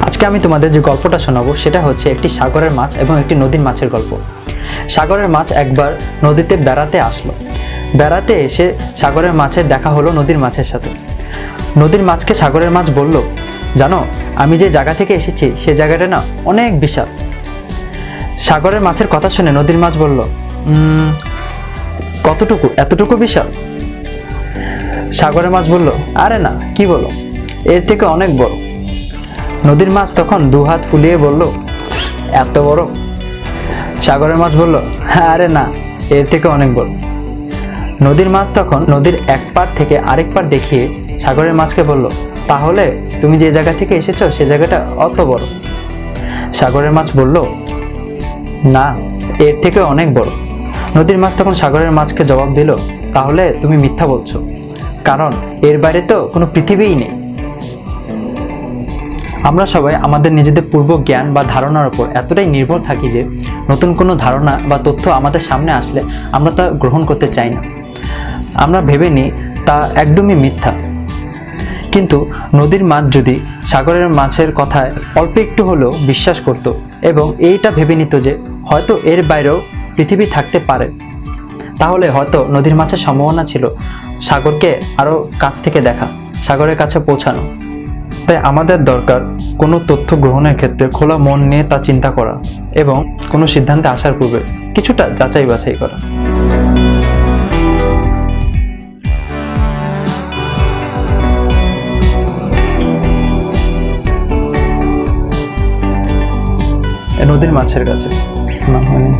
আজকে আমি তোমাদের যে গল্পটা শোনাবো সেটা হচ্ছে একটি সাগরের মাছ এবং একটি নদীর মাছের গল্প। সাগরের মাছ একবার নদীতে বেড়াতে আসলো। বেড়াতে এসে সাগরের মাছের দেখা হলো নদীর মাছের সাথে। নদীর মাছকে সাগরের মাছ বলল, জানো আমি যে জায়গা থেকে এসেছি সে জায়গাটা না অনেক বিশাল। সাগরের মাছের কথা শুনে নদীর মাছ বলল, কতটুকু? এতটুকু বিশাল? সাগরের মাছ বলল, আরে না, কি বলো, এর থেকে অনেক বড়। নদীর মাছ তখন দুহাত ফুলিয়ে বলল, এত বড়? সাগরের মাছ বলল, আরে না, এর থেকে অনেক বড়। নদীর মাছ তখন নদীর এক পার থেকে আরেক পার দেখিয়ে সাগরের মাছকে বলল, তাহলে তুমি যে জায়গা থেকে এসেছো সে জায়গাটা অত বড়? সাগরের মাছ বলল, না, এর থেকে অনেক বড়। নদীর মাছ তখন সাগরের মাছকে জবাব দিল, তাহলে তুমি মিথ্যা বলছো, কারণ এর বাইরে তো কোনো পৃথিবীই নেই। আমরা সবাই আমাদের নিজেদের পূর্ব জ্ঞান বা ধারণার উপর এতটাই নির্ভর থাকি যে নতুন কোনো ধারণা বা তথ্য আমাদের সামনে আসলে আমরা তা গ্রহণ করতে চাই না। আমরা ভেবে নিই তা একদমই মিথ্যা। কিন্তু নদীর মাছ যদি সাগরের মাছের কথায় অল্প একটু হলেও বিশ্বাস করত এবং এইটা ভেবে নিত যে হয়তো এর বাইরেও পৃথিবী থাকতে পারে, তাহলে হয়তো নদীর মাছের সম্ভাবনা ছিল সাগরকে আরও কাছ থেকে দেখা, সাগরের কাছে পৌঁছানো। তাই আমাদের দরকার কোনো তথ্য গ্রহণের ক্ষেত্রে খোলা মন নিয়ে তা চিন্তা করা এবং কোনো সিদ্ধান্তে আসার পূর্বে কিছুটা যাচাই বাছাই করা। নদীর মাছের কাছে না হয়নি।